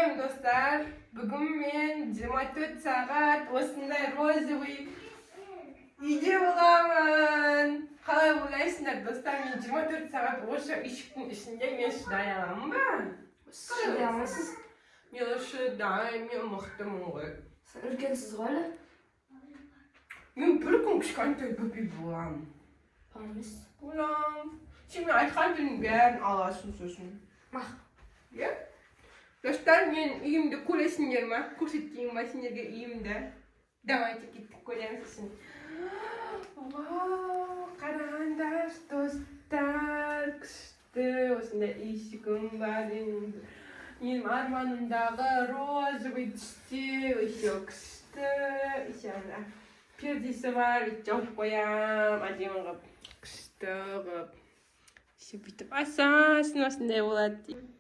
Merhaba dostlar. Bugün ben 24 saat osындай розовый үйде боламын. Қалай ойлайсыңдар достар, мен 24 сағат осы үйшіктің ішінде мен шыдай аламын ба? Шыдай алмайсыз. Мен шыдаймын, мен мықтымын ғой. Сіз үлкенсіз ғой әлі? Мен бір күн кішкентай бөпе боламын. Памес. Болам. Сен айтқан тілдің бәрін аласың сосын. Мақ. Иә? Достар, мен үйімді көресіңдер ма? Көрсетейін ба сендерге үйімді? Давайте кеттік көреміз сосын. Вау, қараңдар достар, күшті осындай үйшігім бар. Менің арманымдағы розовый түсте еще күшті. Еще ана пердесі бар, жауып қоям, әдемі қылып, күшті қылып. Еще бүйтіп асасын осындай болады деймін.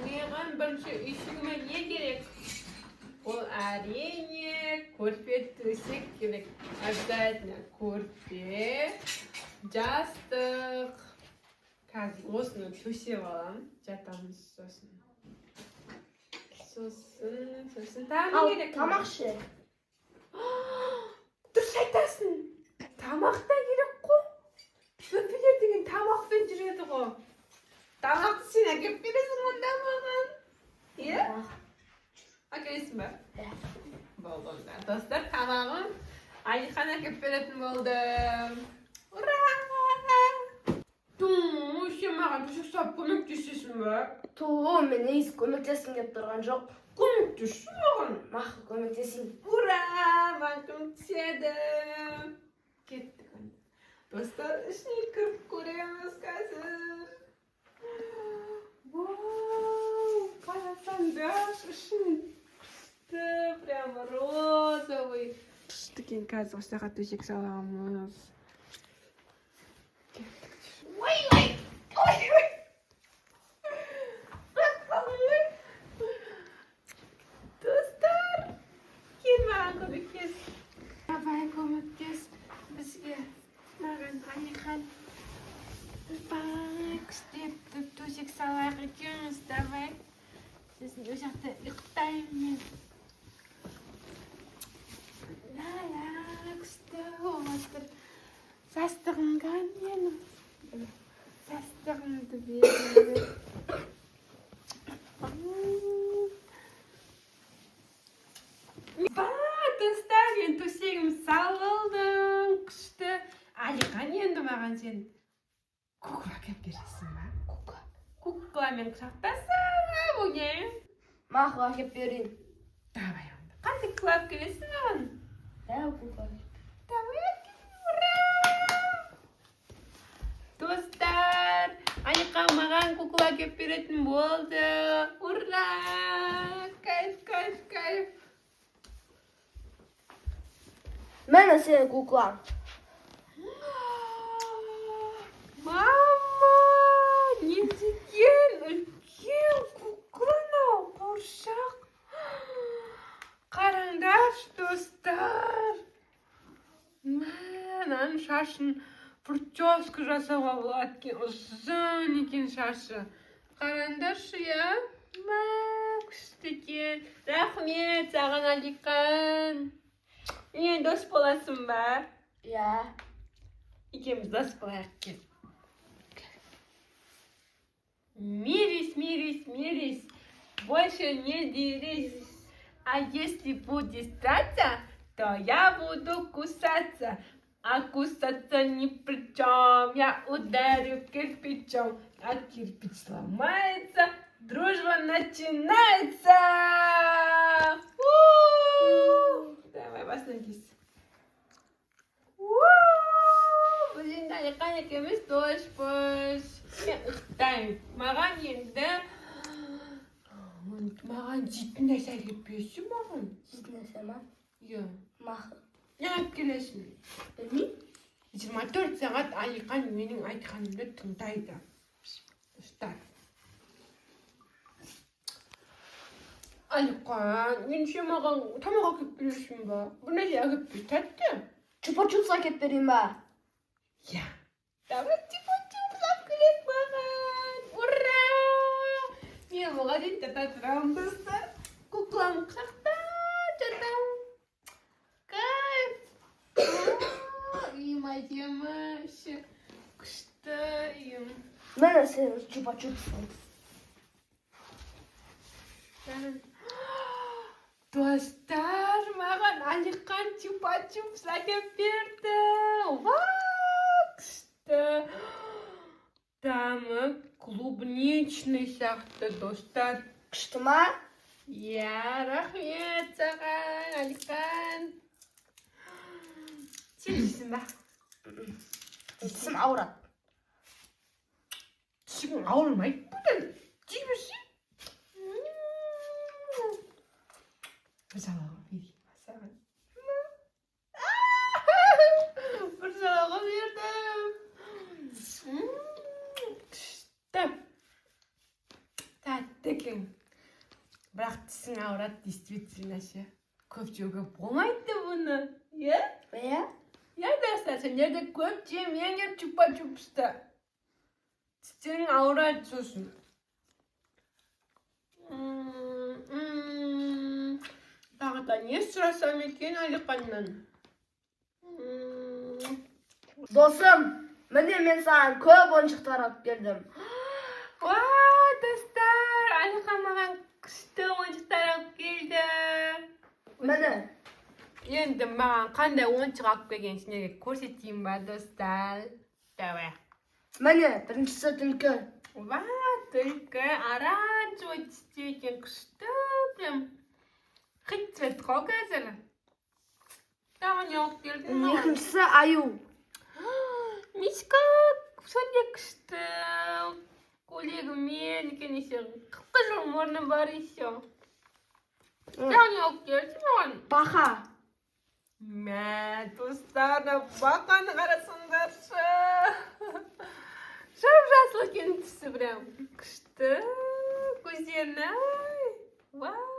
Менің бірінші үйшігіме не керек? Ол әрине көрпе төсек керек. Обязательно көрпе, жастық. Қазір осыны төсеп аламын, жатамыз сосын. Сосын тағы не керек? Тамақ ше. Дұрыс айтасың. Тамақ та керек қой. Бөпелер деген тамақпен жүреді ғой. Тамақты сен әкеп бересің онда маған. Иә? Әкелесің ба? Иә. Болды онда. Достар, тамағым Алихан әкеп беретін болды. Ура! Сен маған төсек салып көмектесесің ба? Мен ейіз көмектесін деп тұрған жоқ. Көмектессің маған. Мақ, көмектесін. Ура! Маған көмектеседі. Кеттік онда. Достар, ішіне кіріп көреміз қазір. Вау! Қарасаңдар, ішін күшті, прямо розовый. Күшті екен, қазір осыға төсек саламыз. Ой! Достар, кел маған көмектес. Давай көмектес бізге. Маған Алихан. Давай, күштеп төсек салайық екеуміз, давай. Сосын ол жақта ұйықтаймын мен. Ла-ла, күшті олатыр. Жастығымға менің. Жастығымды беріп. Ба, достар, мен төсегім салылдым. Күшті. Алихан, енді маған сен кукла әкеп бересің ба? Кукламен құшақтасам, оге? Мақ, әкеп берейін. Давай онда. Қандай кукла әкеп келесің маған? Дәу кукла. Давай әкеп, ура! Достар, Алихан маған кукла әкеп беретін болды. Ура! Кайф. Мәні сенің куклаң. Мама, не деген үлкен кукланы қуыршақ. Қараңдаршы, достар. Мынаның шашын прическа жасауға болады екен, ұзын екен шашы. Қараңдаршы, я? Күшті екен. Рахмет саған, Алихан. Мен дос боласың ба? Иә. Екеуміз дос болайық кел. Мирись, больше не дерись. А если будешь драться, то я буду кусаться. А кусаться ни при чем. Я ударю кирпичом, а кирпич сломается, дружба начинается. Давай, баснагись. Біз енді Алихан екеуміз доспыз. Мен ұйықтаймын. Маған енді... Маған жейтін нәрсе әкеп бересің маған? Жейтін нәрсе ма? Иә. Мақ. Не әкеп келесің? Білмеймін. 24 сағат Алихан менің айтқанымды тыңдайды. Достар. Алихан, мен сен маған тамақ әкеп бересің ба? Бұл нәрсе әкеп бер, тәтті. Чупа-чупс әкеп берейін ба? Ja. Давай чупа-чупс әкеліп маған. Ура! buga deyip tatırım dostlar. Kuklam kakta çatam. Kayf. İyiyim acımış. Kıştayım. Mana sen chupa chupsın. Dostlar, mаған Alikan chupa-chups әкеп берді. Күшті. Тамы клубничный сияқты, достар. Күшті ма? Иә, рахмет саған, Алиқан. Сен жейсің ба? Тісім ауырады. Тісің ауырмайды бұдан. Жей берші. Bir salağa vereyim sana. Bir salağa verdim. İşte. Tatlım. Bıraktısın avrat действительно ше. Көп жеуге болмайды бұны. Иә? Иә? Иә, достар, сендер де көп жемеңдер чупа-чупсты. Тістерің ауырады сосын. Тағы да не сұрасам екен Алиқаннан? Досым, міне мен саған көп ойыншықтар алып келдім. Вау, достар, Алиқан маған күшті ойыншықтар алып келді. Міне. Енді маған қандай ойыншық алып келгенін сендерге көрсетейін ба, достар? Давай. Міне, біріншісі түлкі. Вау, түлкі оранжевый түсті екен, күшті прям. Қит цветқа қазір. Тағы не алып келдің маған? Екіншісі аю. Мишка, сондай күшті. Көйлегімен екен еще. Қып-қызыл мұрны бар еще. Тағы не алып келдің маған? Бақа. Мә, достар, бақаны қарасыңдаршы. Жап-жасыл екен түсі прям. Күшті. Көздерін ай. Вау.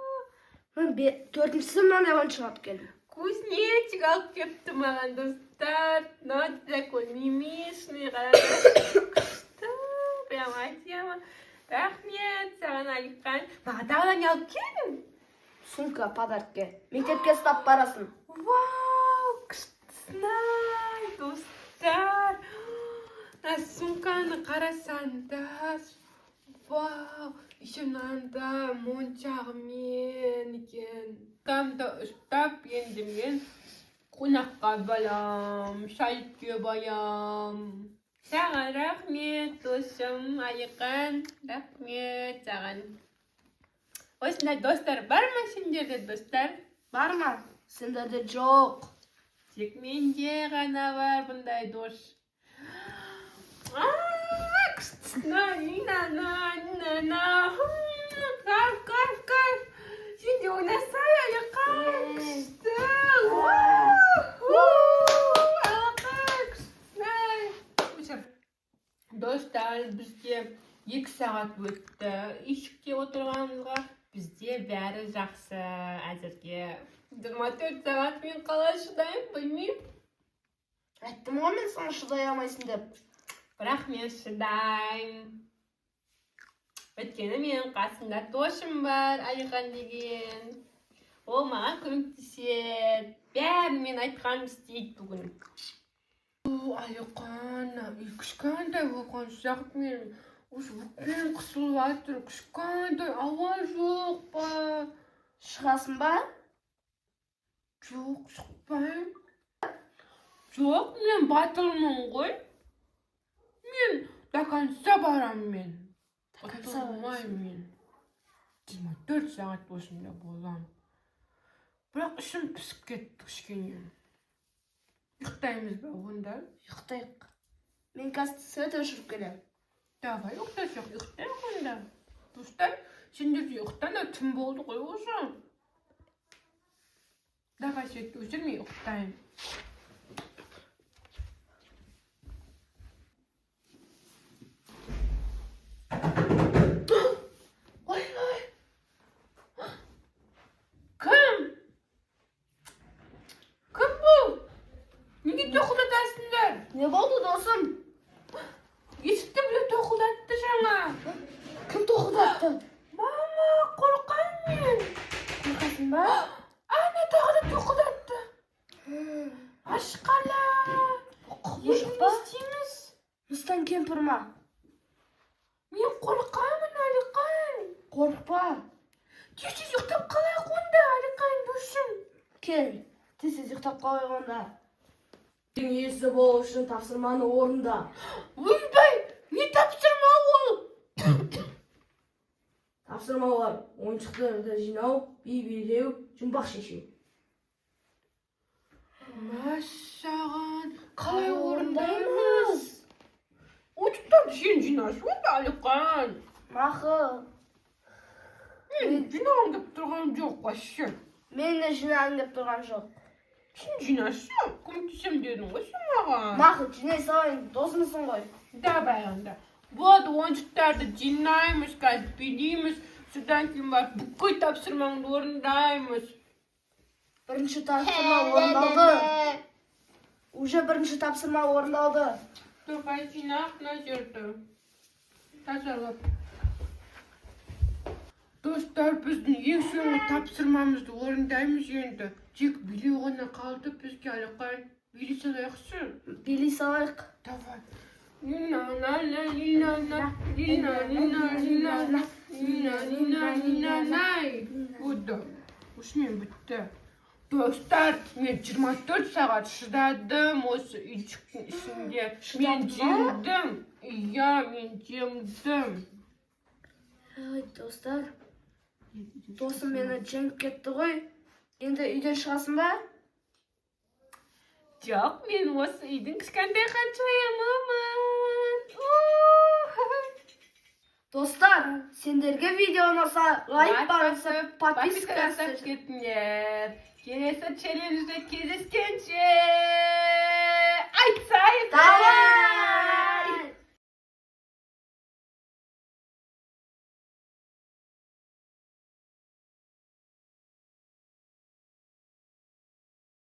Төртіншісі мынандай ойыншық алып келдім. Кузнечик алып келіпті маған, достар. Мынау такой мимишный қараңызшы. Күшті. Прям әдемі. Рахмет саған, Алиқан. Маған тағы да не алып келдің? Сумка подаркке. Мектепке ұстап барасың. Вау, күштісін-ай, достар. Мына сумканы қарасаңдар. Вау, еще мынандай моншағымен екен. Тамда ұстап енді мен қонаққа барам, шайке барам. Саған рахмет, досым, Алиқан. Рахмет саған. Осындай достар бар ма сендерде, достар? Бар ма? Сендерде жоқ. Тек менде ғана бар бұндай дос. Күштісін-ай, кайф. Сен де ойнасай, Алиқан. Күшті. Алиқан, күшті. Достар, бізде 2 сағат өтті. Ешікте отырғанымызға бізде бәрі жақсы әзірге. 24 сағат мен қалай шыдайым, білмеймін. Айттым ғой мен саған шыдай алмайсың деп. Бірақ мен шыдайым. Өйткені менің қасымда досым бар, Алиқан деген. Ол маған көмектеседі. Бәрін мен айтқанымды істейді бүгін. Алиқан, кішкентай болған сияқты мен осы өкпем қысылып жатыр. Кішкентай ауа жоқ па? Шығасың ба? Жоқ, шықпайым. Жоқ, мен батылмын ғой. Мен до конца барам мен. Отырмаймын мен. 24 сағат осында болам. Бірақ ішім пісіп кетті кішкене. Ұйықтаймыз ба онда? Ұйықтайық. Мен қазір свет өшіріп келем. Давай ұйықтайық, ұйықтайық онда. Достар, сендер де ұйықтаңдар, түн болды ғой уже. Давай светті өшірмей ұйықтайын. Не болды досым? Есікті біреу тоқылдатты жаңа. Кім тоқылдатты? tapşırma. Men qo'rqaman Aliqan. Qo'rqma. Tez uxlab qolaylik unda Aliqan do'stim. Kel, tez uxlab qo'y onda. Esi bo'lish uchun tapşırmani o'rnida. Voy, ne topshirma ol? Tapşırmalar, oyuncuqlarni jinav, bilev, jumboq shishiv. Maşağın, qalay o'rindaymiz? O'tibdan sen jinashuvdi Aliqan. Maxi, Men jinam deb turgan yo'q qo'shim. menda jinan deb turgan yo'q. Sen jinashib, ko'mtisam dedim o'sha ma'g'an. Maxi, jinay so'ying, do'stmisan qo'y. Давай onda. Bu oyuncuklarda jinaymış, biliymiz. Sudan keyin bak bukkul topshirmangni o'rindaymiz. Birinchi tapşırma o'rnaldi. Уже birinchi tapşırma o'rnaldi. To'qay jinaq nazarda. Tazalab. Do'stlar, bizni eng so'nggi topshirmamizni o'rindaymiz endi. Tik biliyog'ina qoldi bizga Aliqan. Bilsa yaxshi. Bili so'yiq. Давай. Lina la la lina la lina lina lina la lina lina lina lay. Buda. Ushmen bitti. Do'stlar, men 24 soat chidadim o'sha ichikning ishimga. Men jimdim. Iya, men jimdim. Ey do'stlar. Do'stim meni jengib ketdi qo'y. Endi uydan chiqasinmi? Yo'q, men o'sha uydan chiqqanday qanchayamaman. Do'stlar, senlarga video yoqsa, like bosib, подписка подписка жасап ketinglar. Kelesi challenge'da кездескенше. Aytsayib. Давай!